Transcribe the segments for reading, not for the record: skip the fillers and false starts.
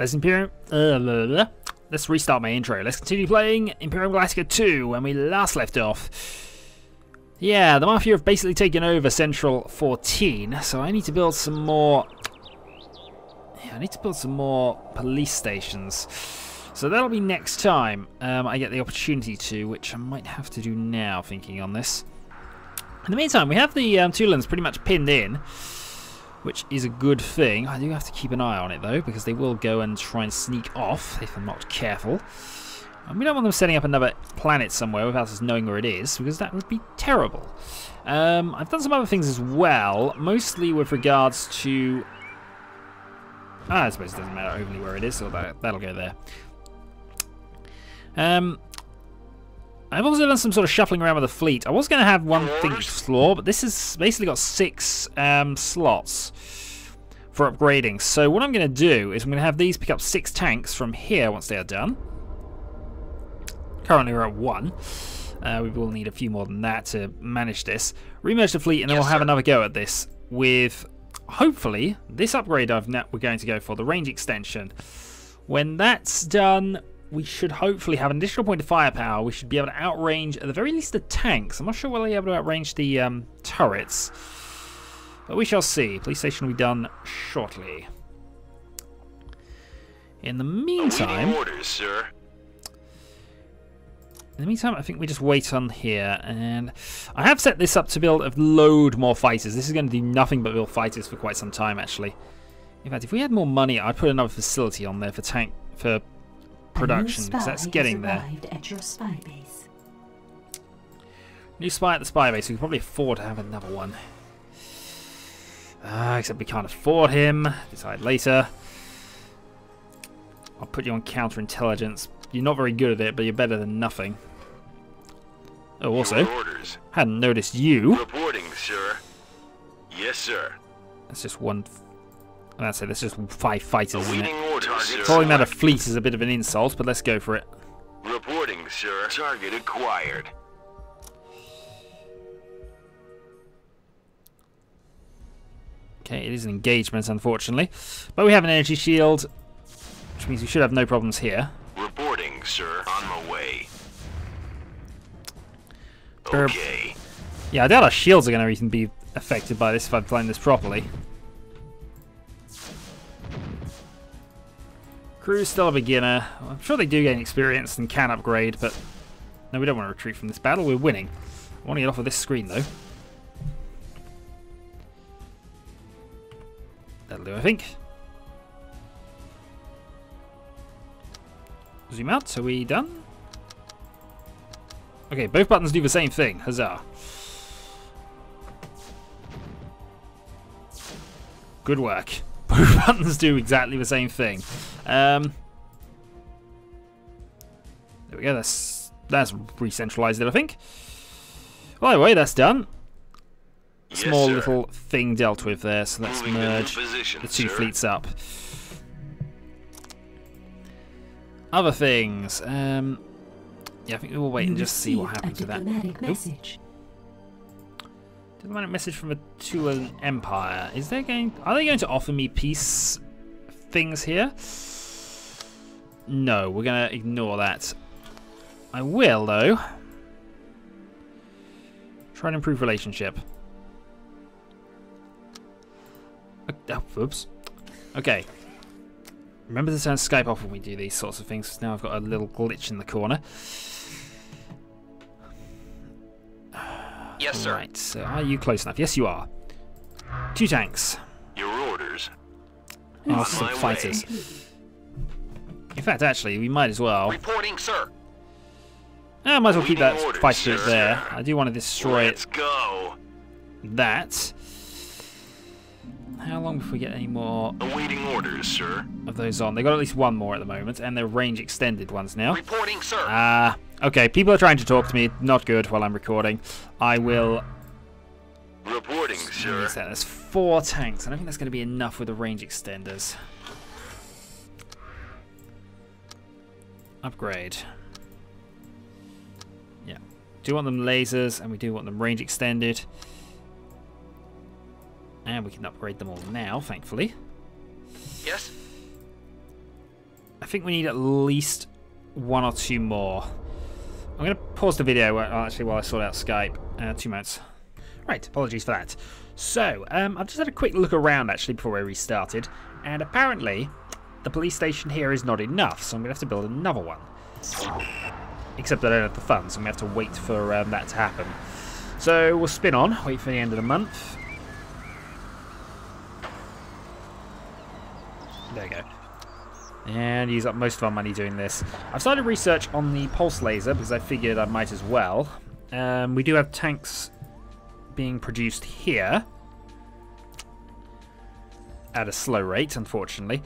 Let's let's restart my intro. Let's continue playing Imperium Galactica 2 when we last left off. Yeah, the Mafia have basically taken over Central 14, so I need to build some more... Yeah, I need to build some more police stations. So that'll be next time I get the opportunity to, which I might have to do now, thinking on this. In the meantime, we have the Tulans pretty much pinned in, which is a good thing. I do have to keep an eye on it, though, because they will go and try and sneak off if I'm not careful. And we don't want them setting up another planet somewhere without us knowing where it is, because that would be terrible. I've done some other things as well, mostly with regards to... I suppose it doesn't matter overly where it is, so that'll go there. I've also done some sort of shuffling around with the fleet. I was going to have one thing explore, but this has basically got 6 slots for upgrading. So what I'm going to do is I'm going to have these pick up 6 tanks from here once they are done. Currently we're at 1. We will need a few more than that to manage this. Remerge the fleet and then we'll have another go at this with, hopefully, this upgrade we're going to go for, the range extension. When that's done... we should hopefully have an additional point of firepower. We should be able to outrange, at the very least, the tanks. I'm not sure whether we'll be able to outrange the turrets. But we shall see. Police station will be done shortly. In the meantime... orders, sir. In the meantime, I think we just wait on here. And I have set this up to build a load more fighters. This is going to do nothing but build fighters for quite some time, actually. In fact, if we had more money, I'd put another facility on there for production, because that's getting there. At your spy base. New spy at the spy base. We can probably afford to have another one. Except we can't afford him. Decide later. I'll put you on counterintelligence. You're not very good at it, but you're better than nothing. Oh, also, hadn't noticed you. Reporting, sir. Yes, sir. That's just one. That's it. That's just 5 fighters, isn't it? Orders, Calling that a fleet is a bit of an insult, but let's go for it. Reporting, sir. Target acquired. Okay, it is an engagement, unfortunately. But we have an energy shield, which means we should have no problems here. Reporting, sir. On my way. Okay. Yeah, I doubt our shields are going to even be affected by this if I'm playing this properly. Crew's still a beginner. I'm sure they do gain experience and can upgrade, but no, we don't want to retreat from this battle. We're winning. I want to get off of this screen, though. That'll do, I think. Zoom out. Are we done? Okay, both buttons do the same thing. Huzzah. Good work. Both buttons do exactly the same thing. There we go. That's re-centralized it, I think. By the way, that's done. Small little thing dealt with there. So let's merge the 2 fleets up. Other things. Yeah, I think we'll wait and just see what happens with that. Message. Diplomatic message from the Solarian Empire. Are they going to offer me peace things here? No, we're going to ignore that. I will, though. Try and improve relationship. Oh, oops. Okay. Remember to turn Skype off when we do these sorts of things. Now I've got a little glitch in the corner. Yes, sir. Right, so are you close enough? Yes, you are. 2 tanks. Your orders. Oh, some fighters. In fact, actually, we might as well. Reporting, sir. I might as well keep that fighter there. I do want to destroy Let's go. that. How long before we get any more Awaiting orders, sir. of those on? They've got at least 1 more at the moment, and they're range extended ones now. Reporting, sir. Okay, people are trying to talk to me. Not good while I'm recording. I will... Reporting, sir. There's 4 tanks. I don't think that's going to be enough with the range extenders. Upgrade. Yeah. Do want them lasers, and we do want them range extended. And we can upgrade them all now, thankfully. Yes. I think we need at least 1 or 2 more. I'm going to pause the video actually while I sort out Skype. 2 minutes. Right, apologies for that. So, I've just had a quick look around actually before I restarted, and apparently the police station here is not enough, so I'm going to have to build another one. Except I don't have the funds, so I'm going to have to wait for that to happen. So we'll spin on, wait for the end of the month. There we go. And use up most of our money doing this. I've started research on the pulse laser because I figured I might as well. We do have tanks being produced here. At a slow rate, unfortunately.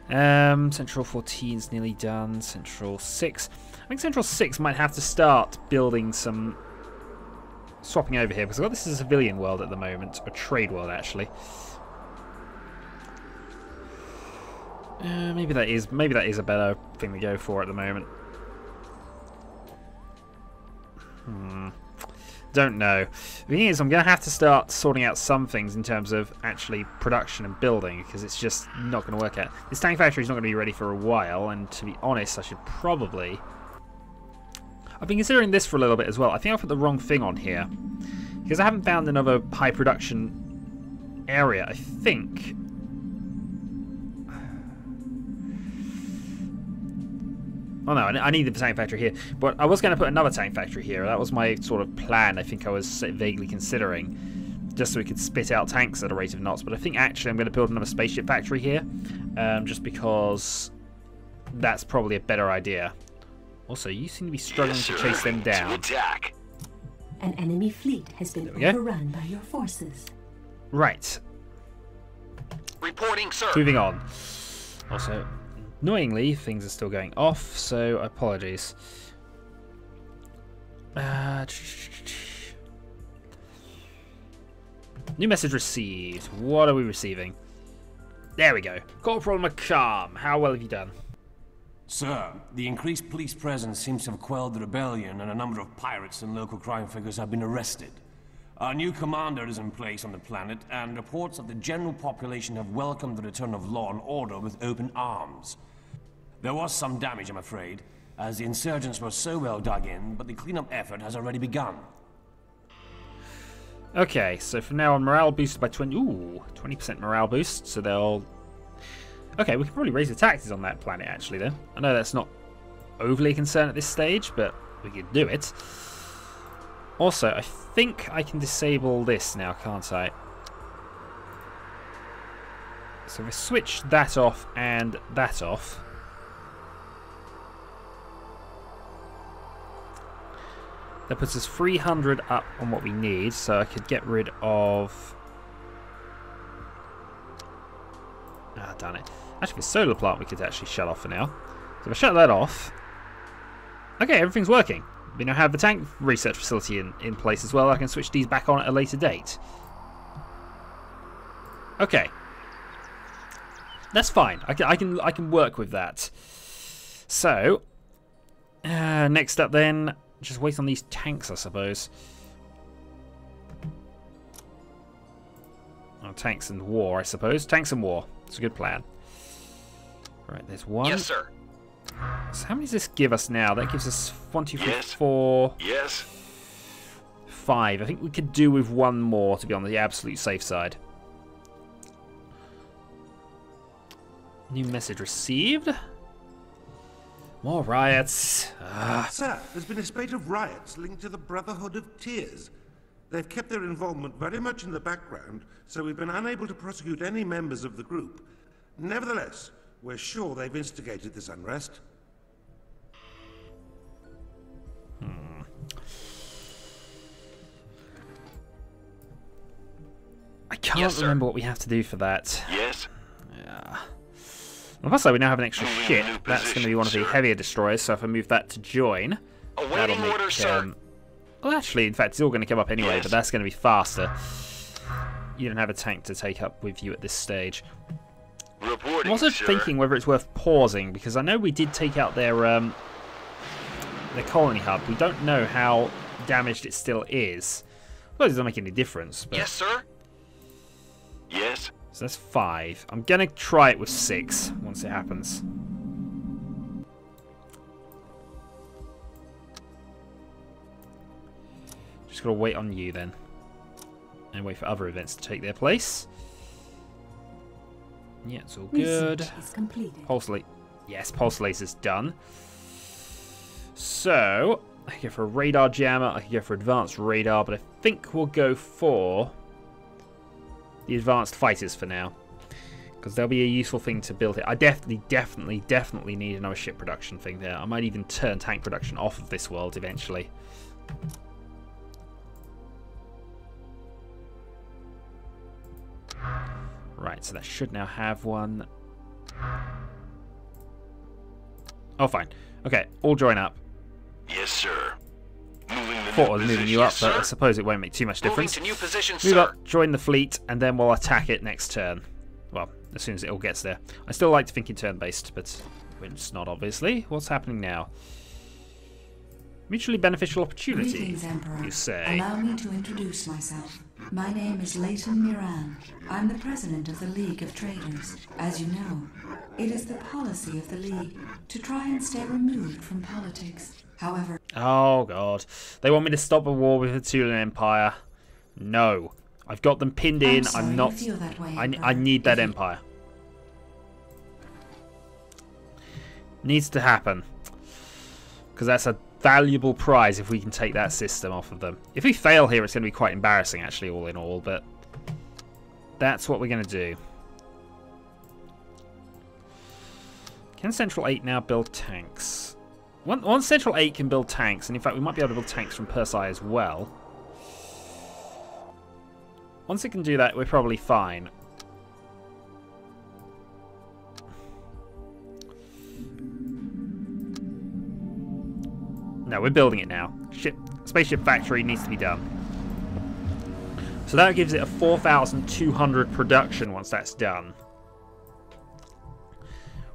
Central 14 is nearly done. Central 6. I think Central 6 might have to start building some... swapping over here, because I've got this as a civilian world at the moment. A trade world, actually. Maybe that is a better thing to go for at the moment. Don't know. The thing is, I'm going to have to start sorting out some things in terms of actually production and building, because it's just not going to work out. This tank factory is not going to be ready for a while, and to be honest, I should probably... I've been considering this for a little bit as well. I think I put the wrong thing on here, because I haven't found another high production area, I think. Oh no, I need the tank factory here. But I was going to put another tank factory here. That was my sort of plan, I think I was vaguely considering. Just so we could spit out tanks at a rate of knots. But I think actually I'm going to build another spaceship factory here. Just because that's probably a better idea. Also, you seem to be struggling to chase them down. To attack. An enemy fleet has been overrun by your forces. Right. Reporting, sir. Moving on. Also... annoyingly, things are still going off, so apologies. New message received. What are we receiving? There we go. Corporal McCarm, how well have you done? Sir, the increased police presence seems to have quelled the rebellion, and a number of pirates and local crime figures have been arrested. Our new commander is in place on the planet, and reports of the general population have welcomed the return of law and order with open arms. There was some damage, I'm afraid, as the insurgents were so well dug in, but the cleanup effort has already begun. Okay, so from now on, morale boosted by 20% morale boost, so they'll... Okay, we can probably raise the taxes on that planet, actually, then. I know that's not overly concerned at this stage, but we could do it. Also, I think I can disable this now, can't I? So if I switch that off and that off... that puts us 300 up on what we need, so I could get rid of... Ah, darn it. Actually, the solar plant we could actually shut off for now. So if I shut that off... Okay, everything's working. We now have the tank research facility in place as well. I can switch these back on at a later date. Okay. That's fine. I can work with that. So, next up then... just wait on these tanks, I suppose. Oh, tanks and war, I suppose. Tanks and war. It's a good plan. Right, there's one. Yes, sir. So how many does this give us now? That gives us 1, 2, 3, Yes. 4... Yes. 5. I think we could do with one more to be on the absolute safe side. New message received. More riots. Sir, there's been a spate of riots linked to the Brotherhood of Tears. They've kept their involvement very much in the background, so we've been unable to prosecute any members of the group. Nevertheless, we're sure they've instigated this unrest. I can't Yes, sir. remember what we have to do for that. Yes. Yeah. Well, plus, we now have an extra Moving ship. a new That's going to be position, one of the sir. heavier destroyers, so if I move that to join, that'll Awaiting make... orders, sir. well, actually, in fact, it's all going to come up anyway, Yes. but that's going to be faster. You don't have a tank to take up with you at this stage. Reporting, I'm also sir. thinking whether it's worth pausing, because I know we did take out their colony hub. We don't know how damaged it still is. I suppose it doesn't make any difference. But... Yes, sir. Yes. So that's 5. I'm going to try it with 6 once it happens. Just gotta wait on you then. And wait for other events to take their place. Yeah, it's all good. Research is completed. Pulse laser. Yes, pulse laser's done. So, I can go for a radar jammer, I can go for advanced radar, but I think we'll go for the advanced fighters for now. Because there'll be a useful thing to build here. I definitely need another ship production thing there. I might even turn tank production off of this world eventually. Right, so that should now have one. Oh, fine. Okay, all join up. Yes, sir. Thought I was moving you up, but I suppose it won't make too much difference. To new position, Move up, join the fleet, and then we'll attack it next turn. Well, as soon as it all gets there. I still like to think in turn-based, but it's not, obviously. What's happening now? Mutually beneficial opportunity, Greetings, Emperor. you say? Allow me to introduce myself. My name is Leighton Miran. I'm the president of the League of Traders. As you know, it is the policy of the League to try and stay removed from politics. However... Oh, God. They want me to stop a war with the Solarian Empire. No. I've got them pinned in. I'm not... You feel that way, I need that empire. Needs to happen. Because that's a valuable prize if we can take that system off of them. If we fail here, it's going to be quite embarrassing, actually, all in all. But that's what we're going to do. Can Central 8 now build tanks? One Central 8 can build tanks, and in fact we might be able to build tanks from Perseus as well. Once it can do that, we're probably fine. No, we're building it now. Spaceship factory needs to be done. So that gives it a 4,200 production once that's done.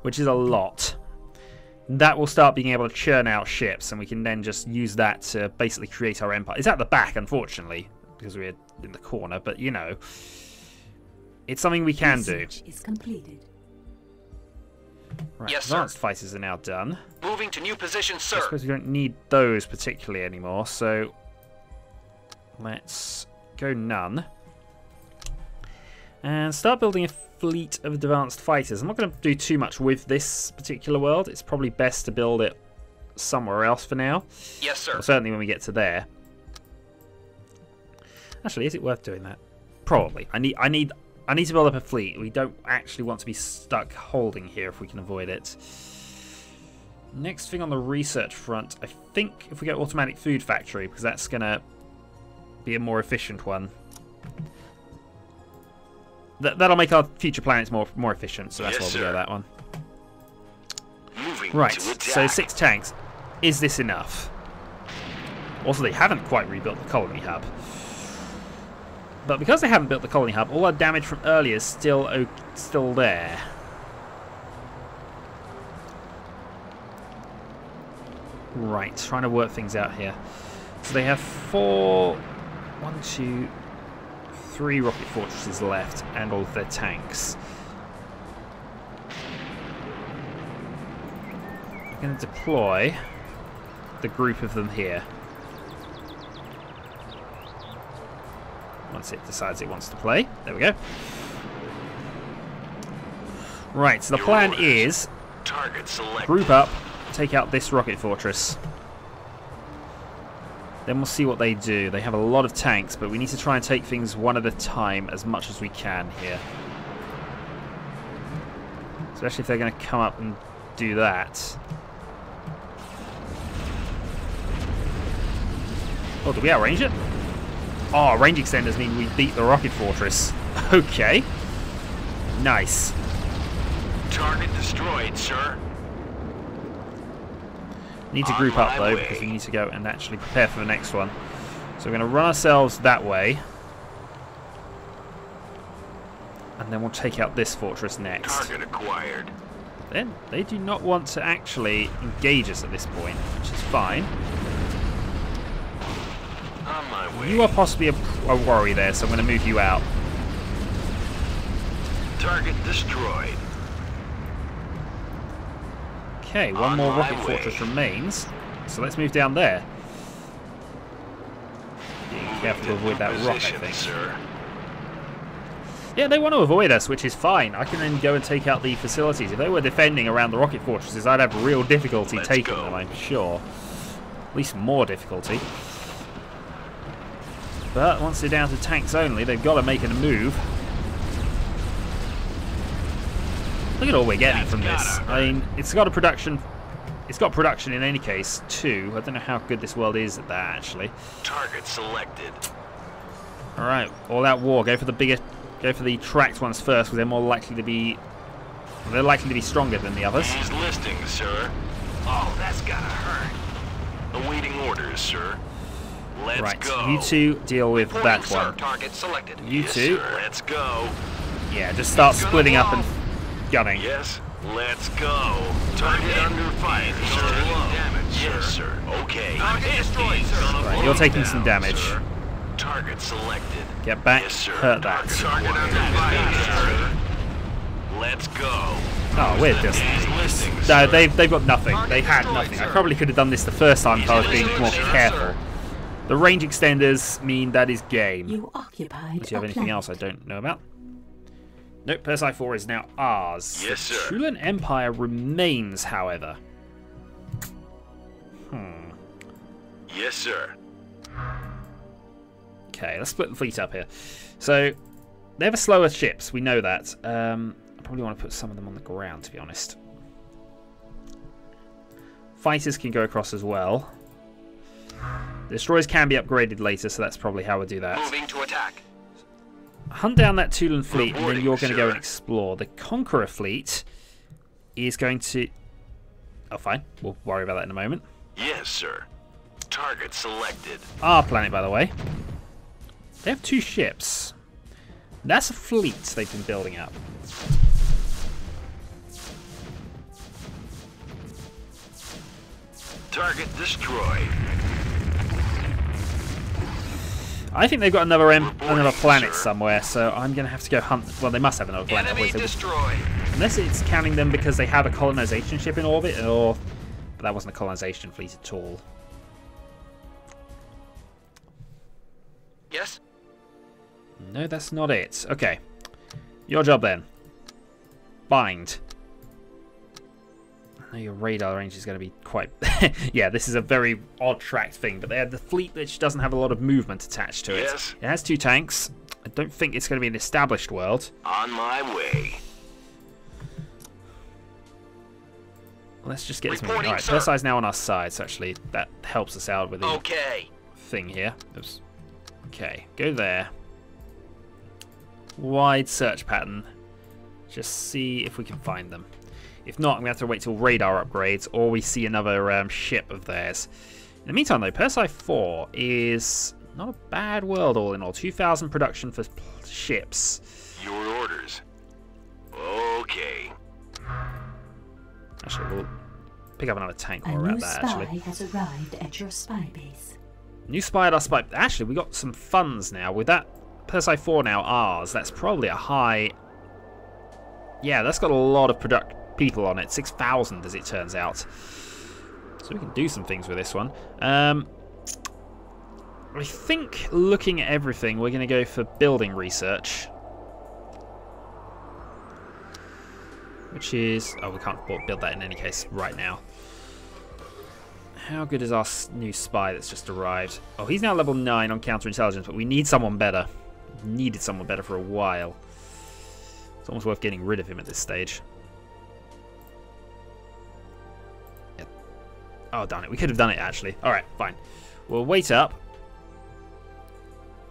Which is a lot. That will start being able to churn out ships, and we can then just use that to basically create our empire. It's at the back, unfortunately, because we're in the corner, but you know, it's something we can do. Is completed. Right, Yes, advanced sir. fighters are now done. Moving to new position, I sir. suppose we don't need those particularly anymore, so let's go none. And start building a fleet of advanced fighters. I'm not going to do too much with this particular world. It's probably best to build it somewhere else for now. Yes, sir. Well, certainly when we get to there. Actually, is it worth doing that? Probably. I need to build up a fleet. We don't actually want to be stuck holding here if we can avoid it. Next thing on the research front, I think if we get automatic food factory, because that's going to be a more efficient one. That'll make our future planets more efficient, so that's why we'll go that one. Moving Right, to attack. so 6 tanks. Is this enough? Also, they haven't quite rebuilt the colony hub. But because they haven't built the colony hub, all our damage from earlier is still there. Right, trying to work things out here. So they have 3 rocket fortresses left, and all of their tanks. I'm going to deploy the group of them here. Once it decides it wants to play. There we go. Right, so the plan is Target select. group up, take out this rocket fortress. Then we'll see what they do. They have a lot of tanks, but we need to try and take things one at a time as much as we can here. Especially if they're going to come up and do that. Oh, did we outrange it? Oh, range extenders mean we beat the rocket fortress. Okay. Nice. Target destroyed, sir. Need to On group up my though, way. because we need to go and actually prepare for the next one. So we're going to run ourselves that way. And then we'll take out this fortress next. Target acquired. Then they do not want to actually engage us at this point, which is fine. On my way. You are possibly a worry there, so I'm going to move you out. Target destroyed. Okay, one On more my rocket way. fortress remains. So let's move down there. careful to avoid that rock, I think. Sir. Yeah, they want to avoid us, which is fine. I can then go and take out the facilities. If they were defending around the rocket fortresses, I'd have real difficulty taking them, I'm sure. At least more difficulty. But once they're down to tanks only, they've got to make a move. Look at all we're getting from this. I mean, it's got a production. It's got production in any case too. I don't know how good this world is at that actually. Target selected. All right, all out war. Go for the bigger. Go for the tracked ones first, because they're more likely to be. They're likely to be stronger than the others. He's listing, sir. Oh, that's gotta hurt. Awaiting orders, sir. Let's Right, go. you two deal with that Sir. one. Target selected. You Yes, two. Sir. Let's go. Yeah, just start splitting up and gunning. Yes, let's go. Target under fire, sir. Damage, yes, sir. Okay. Target destroyed, sir. Right, you're taking some damage. Sir. Target selected. Get back, Yes, sir. hurt that. Target under fire, sir. Let's go. Oh, we're just. No, they've got nothing. They had nothing. I probably could have done this the first time if I was being more careful. The range extenders mean that is game. You occupied Do you have a anything planet. else I don't know about? Nope, Perseus IV is now ours. Yes, sir. The Solarian Empire remains, however. Yes, sir. Okay, let's split the fleet up here. So, they have a slower ships, we know that. I probably want to put some of them on the ground, to be honest. Fighters can go across as well. Destroyers can be upgraded later, so that's probably how we'll do that. Moving to attack. Hunt down that Tulan fleet, and then Reporting, you're going to go sir. and explore. The Conqueror fleet is going to... Oh, fine. We'll worry about that in a moment. Yes, sir. Target selected. Our planet, by the way. They have 2 ships. That's a fleet they've been building up. Target destroyed. I think they've got another Reporting, planet sir. somewhere, so I'm going to have to go hunt. Well, they must have another planet. Enemy otherwise they would- destroyed. Unless it's counting them because they have a colonization ship in orbit, or... But that wasn't a colonization fleet at all. Yes. No, that's not it. Okay. Your job then. Bind. I know your radar range is going to be quite... yeah, this is a very odd tracked thing, but they have the fleet which doesn't have a lot of movement attached to it. Yes. It has 2 tanks. I don't think it's going to be an established world. On my way. Let's just get some... Reporting, Alright, sir. Persei's now on our side, so actually that helps us out with the Okay. thing here. Oops. Okay, go there. Wide search pattern. Just see if we can find them. If not, I'm going to have to wait till radar upgrades or we see another ship of theirs. In the meantime, though, Perseus IV is not a bad world all in all. 2,000 production for ships. Your orders. Okay. Actually, we'll pick up another tank A while we're new at that, spy actually. has arrived at your spy base. New spy at our spy. Actually, we got some funds now. With that Perseus IV now ours, that's probably a high... Yeah, that's got a lot of people on it. 6,000 as it turns out. So we can do some things with this one. I think looking at everything, we're going to go for building research. Which is... Oh, we can't build that in any case right now. How good is our new spy that's just arrived? Oh, he's now level 9 on counterintelligence, but we need someone better. Needed someone better for a while. It's almost worth getting rid of him at this stage. Yep. Oh, darn it. We could have done it, actually. Alright, fine. We'll wait up.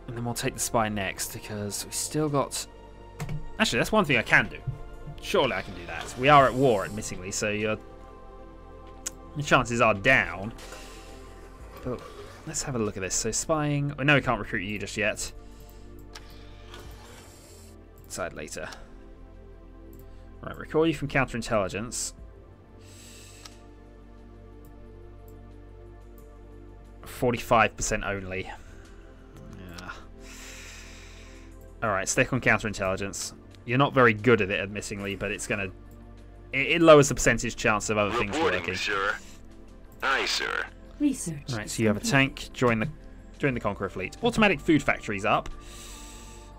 And then we'll take the spy next, because we still got... Actually, that's one thing I can do. Surely I can do that. We are at war, admittingly, so your chances are down. But let's have a look at this. So spying... I know we can't recruit you just yet. Decide later. Right, recall you from counterintelligence. 45% only. Yeah. Alright, stick on counterintelligence. You're not very good at it, admittingly, but it's gonna... It lowers the percentage chance of other things Reporting, working. sir. Aye, sir. Research. Right, so you have a tank. Join the Join the Conqueror fleet. Automatic food factories up.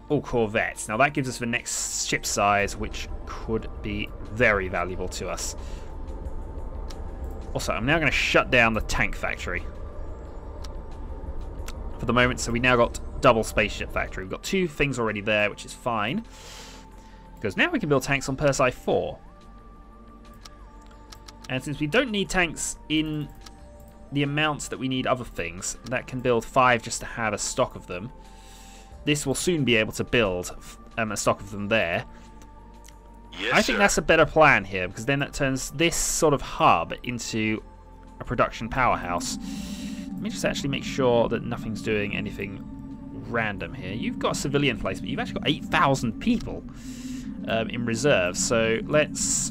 All corvettes. Now that gives us the next ship size, which could be very valuable to us. Also, I'm now going to shut down the tank factory for the moment. So we now got double spaceship factory. We've got 2 things already there, which is fine. Because now we can build tanks on Perseus IV. And since we don't need tanks in the amounts that we need other things, that can build 5 just to have a stock of them. This will soon be able to build a stock of them there. Yes, I think sir. that's a better plan here, because then that turns this sort of hub into a production powerhouse. Let me just actually make sure that nothing's doing anything random here. You've got a civilian place, but you've actually got 8,000 people in reserve. So let's...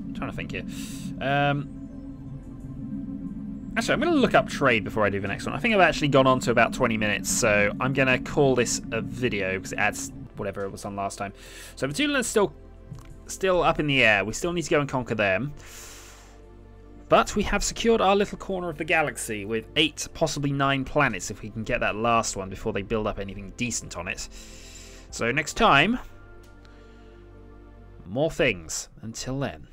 I'm trying to think here. Actually, I'm going to look up trade before I do the next one. I think I've actually gone on to about 20 minutes, so I'm going to call this a video because it adds whatever it was on last time. So Vitula's still up in the air. We still need to go and conquer them. But we have secured our little corner of the galaxy with 8, possibly 9 planets if we can get that last one before they build up anything decent on it. So next time, more things. Until then.